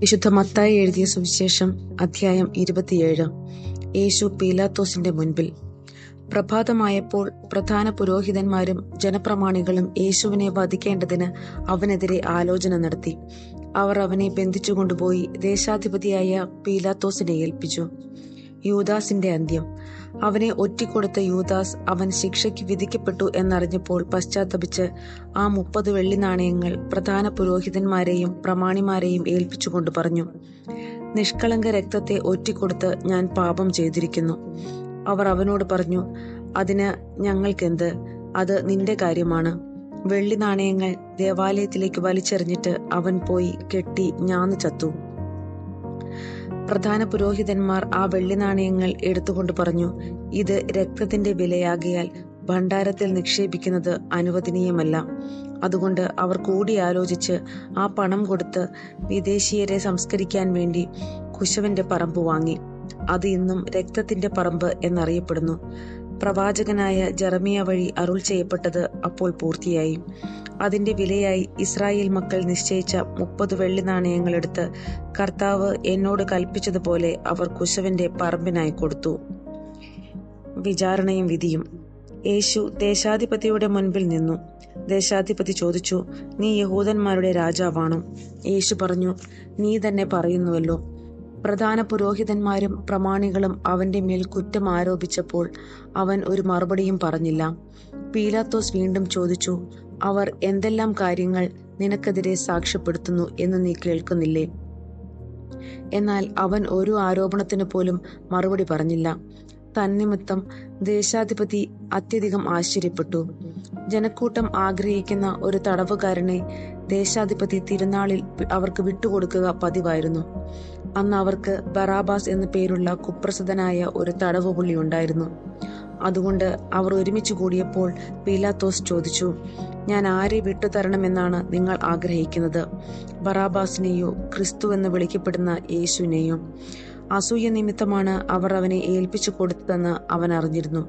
വിശുദ്ധ മത്തായി എഴുതിയ സുവിശേഷം അധ്യായം 27. യേശു പീലാത്തോസിന്റെ മുൻപിൽ. പ്രഭാതമായപ്പോൾ പ്രധാന പുരോഹിതന്മാരും ജനപ്രമാണികളും യേശുവിനെ വധിക്കേണ്ടതിന് അവനെതിരെ ആലോചന നടത്തി. അവർ അവനെ ബന്ധിച്ചുകൊണ്ടുപോയി ദേശാധിപതിയായ പീലാത്തോസിനെ ഏൽപ്പിച്ചു. യൂദാസിന്റെ അന്ത്യം. അവനെ ഒറ്റിക്കൊടുത്ത യൂദാസ് അവൻ ശിക്ഷയ്ക്ക് വിധിക്കപ്പെട്ടു എന്നറിഞ്ഞപ്പോൾ പശ്ചാത്തപിച്ച് ആ 30 വെള്ളി നാണയങ്ങൾ പ്രധാന പുരോഹിതന്മാരെയും പ്രമാണിമാരെയും ഏൽപ്പിച്ചുകൊണ്ട് പറഞ്ഞു, നിഷ്കളങ്ക രക്തത്തെ ഒറ്റിക്കൊടുത്ത് ഞാൻ പാപം ചെയ്തിരിക്കുന്നു. അവർ അവനോട് പറഞ്ഞു, അതിന് ഞങ്ങൾക്കെന്ത്? അത് നിന്റെ കാര്യമാണ്. വെള്ളി നാണയങ്ങൾ ദേവാലയത്തിലേക്ക് വലിച്ചെറിഞ്ഞിട്ട് അവൻ പോയി കെട്ടി ഞാന്നു ചത്തു. പ്രധാന പുരോഹിതന്മാർ ആ വെള്ളി നാണയങ്ങൾ എടുത്തുകൊണ്ട് പറഞ്ഞു, ഇത് രക്തത്തിന്റെ വിലയാകിയാൽ ഭണ്ഡാരത്തിൽ നിക്ഷേപിക്കുന്നത് അനുവദനീയമല്ല. അതുകൊണ്ട് അവർ കൂടിയാലോചിച്ച് ആ പണം കൊടുത്ത് വിദേശീയരെ സംസ്കരിക്കാൻ വേണ്ടി കുശവന്റെ പറമ്പ് വാങ്ങി. അത് ഇന്നും രക്തത്തിന്റെ പറമ്പ് എന്നറിയപ്പെടുന്നു. പ്രവാചകനായ ജെറമിയ വഴി അരുൾ ചെയ്യപ്പെട്ടത് അപ്പോൾ പൂർത്തിയായി. അതിന്റെ വിലയായി ഇസ്രായേൽ മക്കൾ നിശ്ചയിച്ച 30 വെള്ളി നാണയങ്ങൾ എടുത്ത് കർത്താവ് എന്നോട് കൽപ്പിച്ചതുപോലെ അവർ കുശവന്റെ പറമ്പിനായി കൊടുത്തു. വിചാരണയും വിധിയും. യേശു ദേശാധിപതിയുടെ മുൻപിൽ നിന്നു. ദേശാധിപതി ചോദിച്ചു, നീ യഹൂദന്മാരുടെ രാജാവാണോ? യേശു പറഞ്ഞു, നീ തന്നെ പറയുന്നുവല്ലോ. പ്രധാന പുരോഹിതന്മാരും പ്രമാണികളും അവന്റെ മേൽ കുറ്റം ആരോപിച്ചപ്പോൾ അവൻ ഒരു മറുപടിയും പറഞ്ഞില്ല. പീലാത്തോസ് വീണ്ടും ചോദിച്ചു, അവർ എന്തെല്ലാം കാര്യങ്ങൾ നിനക്കെതിരെ സാക്ഷ്യപ്പെടുത്തുന്നു എന്ന് നീ കേൾക്കുന്നില്ലേ? എന്നാൽ അവൻ ഒരു ആരോപണത്തിന് പോലും മറുപടി പറഞ്ഞില്ല. തന്നിമിത്തം ദേശാധിപതി അത്യധികം ആശ്ചര്യപ്പെട്ടു. ജനക്കൂട്ടം ആഗ്രഹിക്കുന്ന ഒരു തടവുകാരനെ ദേശാധിപതി തിരുനാളിൽ അവർക്ക് വിട്ടുകൊടുക്കുക പതിവായിരുന്നു. അന്ന് അവർക്ക് ബറാബാസ് എന്നു പേരുള്ള കുപ്രസിദ്ധനായ ഒരു തടവുപുള്ളി ഉണ്ടായിരുന്നു. അതുകൊണ്ട് അവർ ഒരുമിച്ച് കൂടിയപ്പോൾ പീലാത്തോസ് ചോദിച്ചു, ഞാൻ ആരെ വിട്ടുതരണമെന്നാണ് നിങ്ങൾ ആഗ്രഹിക്കുന്നത്? ബറാബാസിനെയോ ക്രിസ്തു എന്ന് വിളിക്കപ്പെടുന്ന യേശുവിനെയോ? അസൂയ നിമിത്തമാണ് അവർ അവനെ ഏൽപ്പിച്ചു കൊടുത്തതെന്ന് അവൻ അറിഞ്ഞിരുന്നു.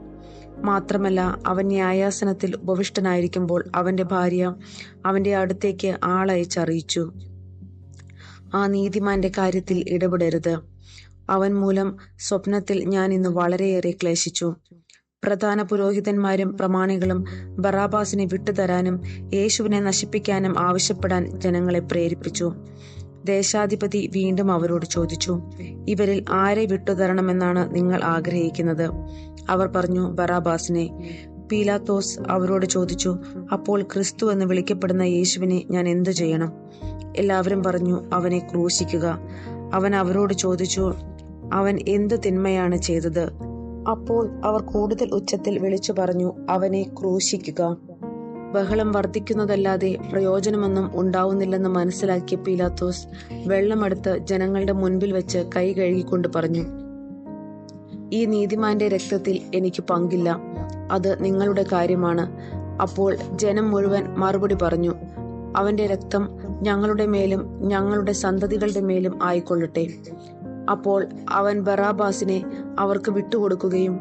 മാത്രമല്ല, അവൻ ന്യായാസനത്തിൽ ഉപവിഷ്ടനായിരിക്കുമ്പോൾ അവന്റെ ഭാര്യ അവന്റെ അടുത്തേക്ക് ആളയച്ചറിയിച്ചു, ആ നീതിമാന്റെ കാര്യത്തിൽ ഇടപെടരുത്. അവൻ മൂലം സ്വപ്നത്തിൽ ഞാൻ ഇന്ന് വളരെയേറെ ക്ലേശിച്ചു. പ്രധാന പുരോഹിതന്മാരും പ്രമാണികളും ബറാബാസിനെ വിട്ടുതരാനും യേശുവിനെ നശിപ്പിക്കാനും ആവശ്യപ്പെടാൻ ജനങ്ങളെ പ്രേരിപ്പിച്ചു. ദേശാധിപതി വീണ്ടും അവരോട് ചോദിച്ചു, ഇവരിൽ ആരെ വിട്ടുതരണമെന്നാണ് നിങ്ങൾ ആഗ്രഹിക്കുന്നത്? അവർ പറഞ്ഞു, ബറാബാസിനെ. പീലാത്തോസ് അവരോട് ചോദിച്ചു, അപ്പോൾ ക്രിസ്തു എന്ന് വിളിക്കപ്പെടുന്ന യേശുവിനെ ഞാൻ എന്തു ചെയ്യണം? എല്ലാവരും പറഞ്ഞു, അവനെ ക്രൂശിക്കുക. അവൻ അവരോട് ചോദിച്ചു, അവൻ എന്ത് തിന്മയാണ് ചെയ്തത്? അപ്പോൾ അവർ കൂടുതൽ ഉച്ചത്തിൽ വിളിച്ചു പറഞ്ഞു, അവനെ ക്രൂശിക്കുക. ബഹളം വർദ്ധിക്കുന്നതല്ലാതെ പ്രയോജനമൊന്നും ഉണ്ടാവുന്നില്ലെന്ന് മനസ്സിലാക്കിയ പീലാത്തോസ് വെള്ളമെടുത്ത് ജനങ്ങളുടെ മുൻപിൽ വെച്ച് കൈ കഴുകിക്കൊണ്ട് പറഞ്ഞു, ഈ നീതിമാന്റെ രക്തത്തിൽ എനിക്ക് പങ്കില്ല. അത് നിങ്ങളുടെ കാര്യമാണ്. അപ്പോൾ ജനം മുഴുവൻ മറുപടി പറഞ്ഞു, അവന്റെ രക്തം ഞങ്ങളുടെ മേലും ഞങ്ങളുടെ സന്തതികളുടെ മേലും ആയിക്കൊള്ളട്ടെ. അപ്പോൾ അവൻ ബറാബാസിനെ അവർക്ക് വിട്ടുകൊടുക്കുകയും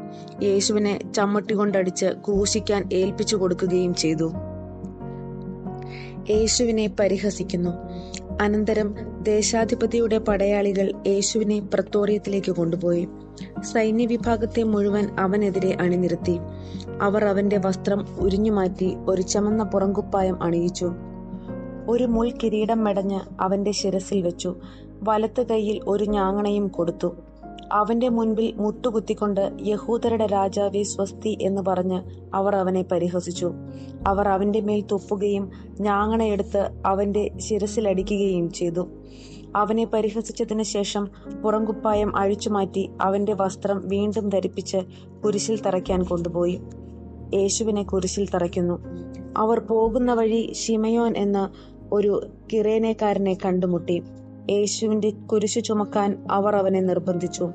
യേശുവിനെ ചമ്മട്ടി കൊണ്ടടിച്ച് ക്രൂശിക്കാൻ ഏൽപ്പിച്ചു കൊടുക്കുകയും ചെയ്തു. യേശുവിനെ പരിഹസിക്കുന്നു. അനന്തരം ദേശാധിപതിയുടെ പടയാളികൾ യേശുവിനെ പ്രത്തോറിയത്തിലേക്ക് കൊണ്ടുപോയി. സൈന്യവിഭാഗത്തെ മുഴുവൻ അവനെതിരെ അണിനിരത്തി. അവർ അവന്റെ വസ്ത്രം ഉരിഞ്ഞുമാറ്റി ഒരു ചമന്ന പുറങ്കുപ്പായം അണിയിച്ചു. ഒരു മുൾ കിരീടം മെടഞ്ഞ് അവന്റെ ശിരസിൽ വെച്ചു. വലത്ത് കൈയിൽ ഒരു ഞാങ്ങണയും കൊടുത്തു. അവന്റെ മുൻപിൽ മുട്ടുകുത്തിക്കൊണ്ട് യഹൂദരുടെ രാജാവേ സ്വസ്തി എന്ന് പറഞ്ഞ് അവർ അവനെ പരിഹസിച്ചു. അവർ അവന്റെ മേൽ തുപ്പുകയും ഞാങ്ങണയെടുത്ത് അവന്റെ ശിരസിലടിക്കുകയും ചെയ്തു. അവനെ പരിഹസിച്ചതിന് ശേഷം പുറങ്കുപ്പായം അഴിച്ചുമാറ്റി അവന്റെ വസ്ത്രം വീണ്ടും ധരിപ്പിച്ച് കുരിശിൽ തറയ്ക്കാൻ കൊണ്ടുപോയി. യേശുവിനെ കുരിശിൽ തറയ്ക്കുന്നു. അവർ പോകുന്ന വഴി ശിമയോൻ എന്ന ഒരു കിറേനക്കാരനെ കണ്ടുമുട്ടി. യേശുവിന്റെ കുരിശു ചുമക്കാൻ അവർ അവനെ നിർബന്ധിച്ചു.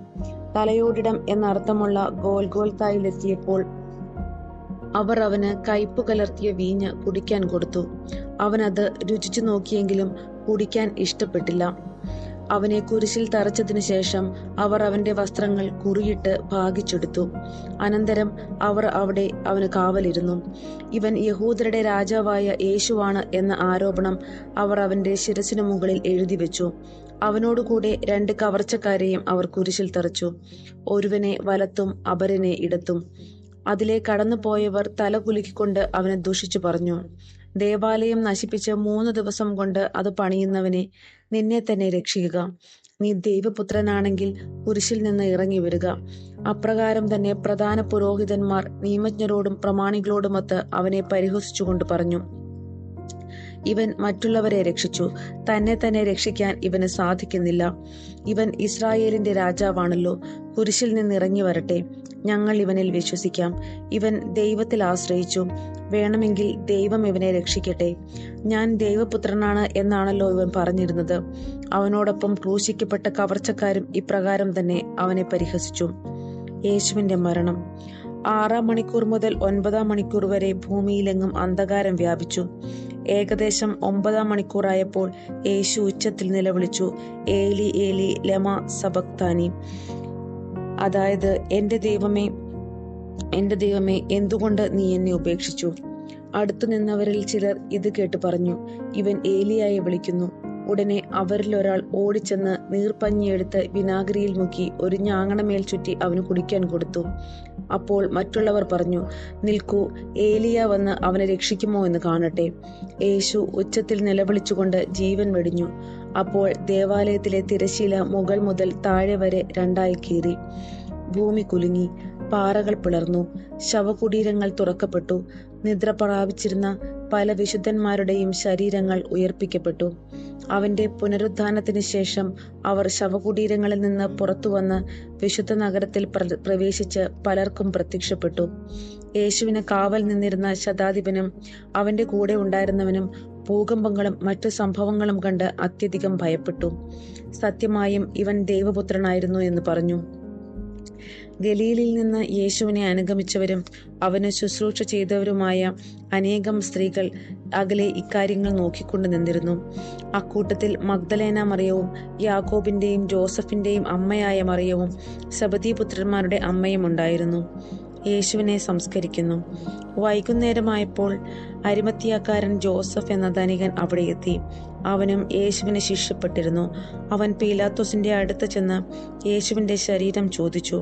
തലയോടിടം എന്നർത്ഥമുള്ള ഗോൽഗോൽത്തായിലെത്തിയപ്പോൾ അവർ അവന് കയ്പു കലർത്തിയ വീഞ്ഞ് കുടിക്കാൻ കൊടുത്തു. അവനത് രുചിച്ചു നോക്കിയെങ്കിലും കുടിക്കാൻ ഇഷ്ടപ്പെട്ടില്ല. അവനെ കുരിശിൽ തറച്ചതിനു ശേഷം അവർ അവന്റെ വസ്ത്രങ്ങൾ കുറിയിട്ട് ഭാഗിച്ചെടുത്തു. അനന്തരം അവർ അവിടെ അവന് കാവലിരുന്നു. ഇവൻ യഹൂദരുടെ രാജാവായ യേശുവാണ് എന്ന ആരോപണം അവർ അവന്റെ ശിരസിനു മുകളിൽ എഴുതി വെച്ചു. അവനോടുകൂടെ 2 കവർച്ചക്കാരെയും അവർ കുരിശിൽ തറച്ചു, ഒരുവനെ വലത്തും അപരനെ ഇടത്തും. അതിലെ കടന്നു പോയവർ തല കുലുക്കിക്കൊണ്ട് അവനെ ദുഷിച്ചു പറഞ്ഞു, ദേവാലയം നശിപ്പിച്ച് 3 ദിവസം കൊണ്ട് അത് പണിയുന്നവനെ, നിന്നെ തന്നെ രക്ഷിക്കുക. നീ ദൈവപുത്രനാണെങ്കിൽ കുരിശിൽ നിന്ന് ഇറങ്ങി വരിക. അപ്രകാരം തന്നെ പ്രധാന പുരോഹിതന്മാർ നിയമജ്ഞരോടും പ്രമാണികളോടുമൊത്ത് അവനെ പരിഹസിച്ചുകൊണ്ട് പറഞ്ഞു, ഇവൻ മറ്റുള്ളവരെ രക്ഷിച്ചു, തന്നെ തന്നെ രക്ഷിക്കാൻ ഇവന് സാധിക്കുന്നില്ല. ഇവൻ ഇസ്രായേലിന്റെ രാജാവാണല്ലോ. കുരിശിൽ നിന്ന് ഇറങ്ങി വരട്ടെ, ഞങ്ങൾ ഇവനിൽ വിശ്വസിക്കാം. ഇവൻ ദൈവത്തിൽ ആശ്രയിച്ചു, വേണമെങ്കിൽ ദൈവം ഇവനെ രക്ഷിക്കട്ടെ. ഞാൻ ദൈവപുത്രനാണ് എന്നാണല്ലോ ഇവൻ പറഞ്ഞിരുന്നത്. അവനോടൊപ്പം ക്രൂശിക്കപ്പെട്ട കവർച്ചക്കാരും ഇപ്രകാരം തന്നെ അവനെ പരിഹസിച്ചു. യേശുവിന്റെ മരണം. 6-ാം മണിക്കൂർ മുതൽ 9-ാം മണിക്കൂർ വരെ ഭൂമിയിലെങ്ങും അന്ധകാരം വ്യാപിച്ചു. ഏകദേശം 9-ാം മണിക്കൂറായപ്പോൾ യേശു ഉച്ചത്തിൽ നിലവിളിച്ചു, ഏലി ഏലി ലമാ സബക്താനി. അതായത്, എന്റെ ദൈവമേ എന്തുകൊണ്ട് നീ എന്നെ ഉപേക്ഷിച്ചു? അടുത്തു നിന്നവരിൽ ചിലർ ഇത് കേട്ട് പറഞ്ഞു, ഇവൻ ഏലിയായെ വിളിക്കുന്നു. ഉടനെ അവരിൽ ഒരാൾ ഓടിച്ചെന്ന് നീർപ്പഞ്ഞിയെടുത്ത് വിനാഗിരിയിൽ മുക്കി ഒരു ഞാങ്ങണമേൽ ചുറ്റി അവന് കുടിക്കാൻ കൊടുത്തു. അപ്പോൾ മറ്റുള്ളവർ പറഞ്ഞു, നിൽക്കൂ, ഏലിയ വന്ന് അവനെ രക്ഷിക്കുമോ എന്ന് കാണട്ടെ. യേശു ഉച്ചത്തിൽ നിലവിളിച്ചുകൊണ്ട് ജീവൻ വെടിഞ്ഞു. അപ്പോൾ ദേവാലയത്തിലെ തിരശ്ശീല മുകൾ മുതൽ താഴെ വരെ 2ആയി കീറി. ഭൂമി കുലുങ്ങി, പാറകൾ പിളർന്നു, ശവകുടീരങ്ങൾ തുറക്കപ്പെട്ടു. നിദ്ര പ്രാപിച്ചിരുന്ന പല വിശുദ്ധന്മാരുടെയും ശരീരങ്ങൾ ഉയർപ്പിക്കപ്പെട്ടു. അവന്റെ പുനരുത്ഥാനത്തിന് ശേഷം അവർ ശവകുടീരങ്ങളിൽ നിന്ന് പുറത്തുവന്ന് വിശുദ്ധ നഗരത്തിൽ പ്രവേശിച്ച് പലർക്കും പ്രത്യക്ഷപ്പെട്ടു. യേശുവിന് കാവൽ നിന്നിരുന്ന ശതാധിപനും അവന്റെ കൂടെ ഉണ്ടായിരുന്നവനും ഭൂകമ്പങ്ങളും മറ്റു സംഭവങ്ങളും കണ്ട് അത്യധികം ഭയപ്പെട്ടു. സത്യമായും ഇവൻ ദൈവപുത്രനായിരുന്നു എന്ന് പറഞ്ഞു. ഗലീലയിൽ നിന്ന് യേശുവിനെ അനുഗമിച്ചവരും അവന് ശുശ്രൂഷ ചെയ്തവരുമായ അനേകം സ്ത്രീകൾ അകലെ ഇക്കാര്യങ്ങൾ നോക്കിക്കൊണ്ട് നിന്നിരുന്നു. അക്കൂട്ടത്തിൽ മഗ്ദലേന മറിയവും യാക്കോബിന്റെയും ജോസഫിന്റെയും അമ്മയായ മറിയവും സബദീപുത്രന്മാരുടെ അമ്മയും ഉണ്ടായിരുന്നു. യേശുവിനെ സംസ്കരിക്കുന്നു. വൈകുന്നേരമായപ്പോൾ അരിമത്തിയാക്കാരൻ ജോസഫ് എന്ന ധനികൻ അവിടെ എത്തി. അവനും യേശുവിന് ശിഷ്യപ്പെട്ടിരുന്നു. അവൻ പീലാത്തോസിന്റെ അടുത്ത് ചെന്ന് യേശുവിന്റെ ശരീരം ചോദിച്ചു.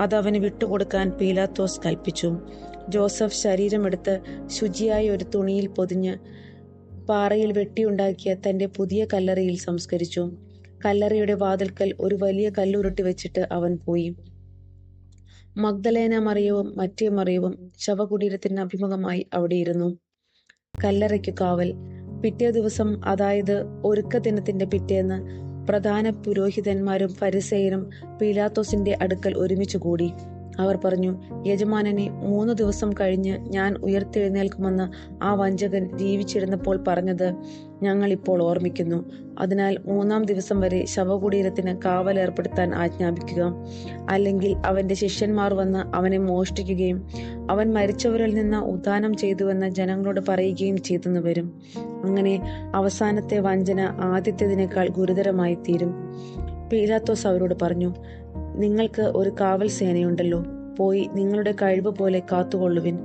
അതവന് വിട്ടുകൊടുക്കാൻ പീലാത്തോസ് കൽപ്പിച്ചു. ജോസഫ് ശരീരമെടുത്ത് ശുചിയായ ഒരു തുണിയിൽ പൊതിഞ്ഞ് പാറയിൽ വെട്ടിയുണ്ടാക്കിയ തന്റെ പുതിയ കല്ലറയിൽ സംസ്കരിച്ചു. കല്ലറയുടെ വാതിൽക്കൽ ഒരു വലിയ കല്ലുരുട്ടി വെച്ചിട്ട് അവൻ പോയി. മഗ്ദലേന മറിയവും മറ്റേ മറിയവും ശവകുടീരത്തിന് അഭിമുഖമായി അവിടെയിരുന്നു. കല്ലറയ്ക്ക് കാവൽ. പിറ്റേ ദിവസം, അതായത് ഒരുക്ക ദിനത്തിന്റെ പിറ്റേന്ന്, പ്രധാന പുരോഹിതന്മാരും ഫരിസേയരും പീലാത്തോസിന്റെ അടുക്കൽ ഒരുമിച്ച് കൂടി. അവർ പറഞ്ഞു, യജമാനനെ, 3 ദിവസം കഴിഞ്ഞ് ഞാൻ ഉയർത്തെഴുന്നേൽക്കുമെന്ന് ആ വഞ്ചകൻ ജീവിച്ചിരുന്നപ്പോൾ പറഞ്ഞത് ഞങ്ങൾ ഇപ്പോൾ ഓർമ്മിക്കുന്നു. അതിനാൽ 3-ാം ദിവസം വരെ ശവകുടീരത്തിന് കാവൽ ഏർപ്പെടുത്താൻ ആജ്ഞാപിക്കുക. അല്ലെങ്കിൽ അവന്റെ ശിഷ്യന്മാർ വന്ന് അവനെ മോഷ്ടിക്കുകയും അവൻ മരിച്ചവരിൽ നിന്ന് ഉത്ഥാനം ചെയ്തുവെന്ന് ജനങ്ങളോട് പറയുകയും ചെയ്തെന്ന് വരും. അങ്ങനെ അവസാനത്തെ വഞ്ചന ആദ്യത്തേതിനേക്കാൾ ഗുരുതരമായി തീരും. പീലാത്തോസ് അവരോട് പറഞ്ഞു, നിങ്ങൾക്ക് ഒരു കാവൽ സേനയുണ്ടല്ലോ, പോയി നിങ്ങളുടെ കഴിവ് പോലെ കാത്തുകൊള്ളുവിൻ.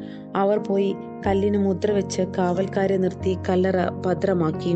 അവർ പോയി കല്ലിന് മുദ്ര വെച്ച് കാവൽക്കാരെ നിർത്തി കല്ലറ ഭദ്രമാക്കി.